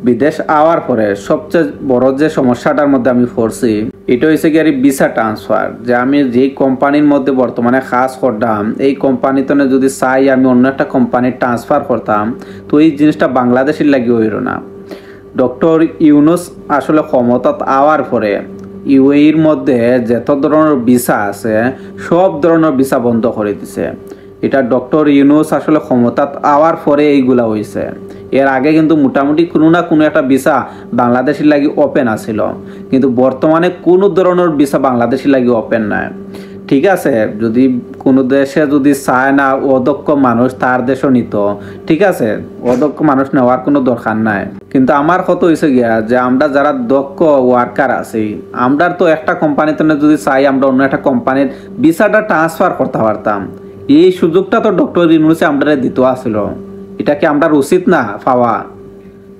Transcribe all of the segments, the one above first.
বিদেশ আওয়ার পরে সবচেয়ে বড় যে সমস্যাটার মধ্যে আমি পড়ছি এটা হয়েছে কি আর ভিসা ট্রান্সফার। যে আমি যেই কোম্পানির মধ্যে বর্তমানে কাজ করতাম এই কোম্পানিতে যদি চাই আমি অন্য একটা কোম্পানির ট্রান্সফার করতাম তো এই জিনিসটা বাংলাদেশের লাগে হইল না। ডক্টর ইউনুস আসলে ক্ষমতাত আওয়ার পরে ইউএইর মধ্যে যত ধরনের ভিসা আছে সব ধরনের ভিসা বন্ধ করে দিছে। এটা ডক্টর ইউনুস আসলে ক্ষমতাত আওয়ার পরে এইগুলা হয়েছে। এর আগে কিন্তু মোটামুটি কোনো না কোনো একটা ভিসা বাংলাদেশের লাগি ওপেন আছিল, কিন্তু বর্তমানে কোনো ধরনের ভিসা বাংলাদেশের লাগি ওপেন নাই। ঠিক আছে, যদি কোনো দেশে যদি চায় না অদক্ষ মানুষ তার দেশও নিত, ঠিক আছে, অদক্ষ মানুষ নেওয়ার কোনো দরকার নাই। কিন্তু আমার কত হয়েছে গিয়া যে আমরা যারা দক্ষ ওয়ার্কার আছি আমরা তো একটা কোম্পানিতে যদি চাই আমরা অন্য একটা কোম্পানির ভিসাটা ট্রান্সফার করতে পারতাম। এই সুযোগটা তো ডক্টর ইউনূসে আমরা দিতে আসছিল। এটা কি আমরা উচিত না পাওয়া?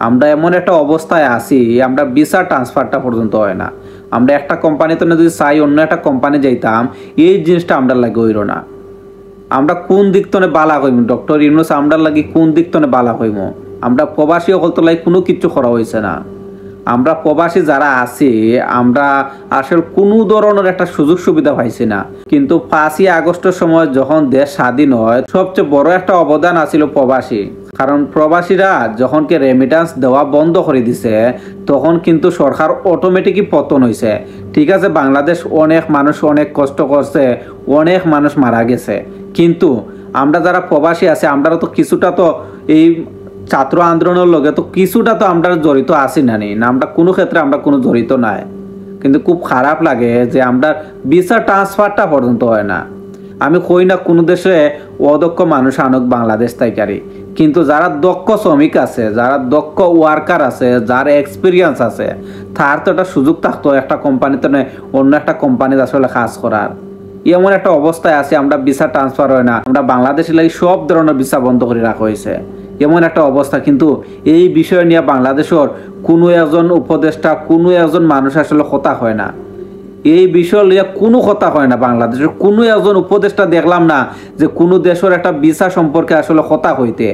আমরা এমন একটা অবস্থায় আছি আমরা ভিসা ট্রান্সফারটা পর্যন্ত হয় না। আমরা একটা কোম্পানিতে যদি চাই অন্য একটা কোম্পানি যাইতাম এই জিনিসটা আমরা লাগে হইল না। আমরা কোন দিক তনে বালা হইম? ডক্টর ইউনূস আমরা লাগি কোন দিক তনে বালা হইম? আমরা প্রবাসী অকল লাই কোনো কিছু করা হয়েছে না। আমরা প্রবাসী যারা আছি আমরা আসলে কোনো ধরনের একটা সুযোগ সুবিধা পাইছি না। কিন্তু 5ই আগস্টের সময় যখন দেশ স্বাধীন হয় সবচেয়ে বড় একটা অবদান আছিল প্রবাসী। কারণ প্রবাসীরা যখন কি রেমিটেন্স দেওয়া বন্ধ করে দিছে তখন কিন্তু সরকার অটোমেটিকই পতন হয়েছে। ঠিক আছে, বাংলাদেশ অনেক মানুষ অনেক কষ্ট করছে, অনেক মানুষ মারা গেছে, কিন্তু আমরা যারা প্রবাসী আছে আমরা তো কিছুটা তো এই ছাত্র আন্দোলনের লগে তো কিছুটা তো আমরা জড়িত আছি না, আমরা কোনো ক্ষেত্রে আমরা কোনো জড়িত নাই। কিন্তু খুব খারাপ লাগে যে আমরা ভিসা ট্রান্সফারটা পর্যন্ত হয় না। আমি কই না কোনো দেশে অদক্ষ মানুষ আনুক বাংলাদেশ তাইকারি, কিন্তু যারা দক্ষ শ্রমিক আছে, যারা দক্ষ ওয়ার্কার আছে, যার এক্সপিরিয়েন্স আছে তার তো একটা সুযোগ থাকতো একটা কোম্পানিতে অন্য একটা কোম্পানিতে আসলে কাজ করার। এমন একটা অবস্থায় আছে আমরা ভিসা ট্রান্সফার হয় না, আমরা বাংলাদেশে লাগি সব ধরনের ভিসা বন্ধ করে রাখা হয়েছে এমন একটা অবস্থা। কিন্তু এই বিষয় নিয়ে বাংলাদেশের কোনো একজন উপদেষ্টা কোনো একজন মানুষ আসলে কথা হয় না। এই বিষয় নিয়ে কোনো কথা হয় না। বাংলাদেশের কোনো একজন উপদেষ্টা দেখলাম না যে কোনো দেশের একটা ভিসা সম্পর্কে আসলে কথা হইতে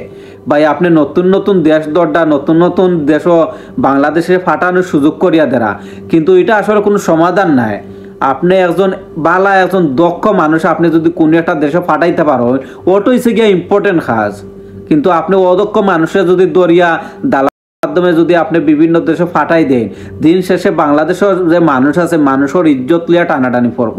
ভাই আপনি নতুন নতুন দেশ দরটা নতুন নতুন দেশও বাংলাদেশে ফাটানোর সুযোগ করিয়া দেরা, কিন্তু এটা আসলে কোনো সমাধান নাই। আপনি একজন বালা একজন দক্ষ মানুষ আপনি যদি কোনো একটা দেশে ফাটাইতে পারো ওটাই হচ্ছে গিয়ে ইম্পর্টেন্ট কাজ। কিন্তু আপনি অদক্ষ মানুষের যদি দরিয়া দালাল মাধ্যমে যদি আপনি বিভিন্ন দেশে ফাটাই দেন দিন শেষে বাংলাদেশের যে মানুষ আছে মানুষের ইজ্জত লিয়া টানাটানি পড়ব।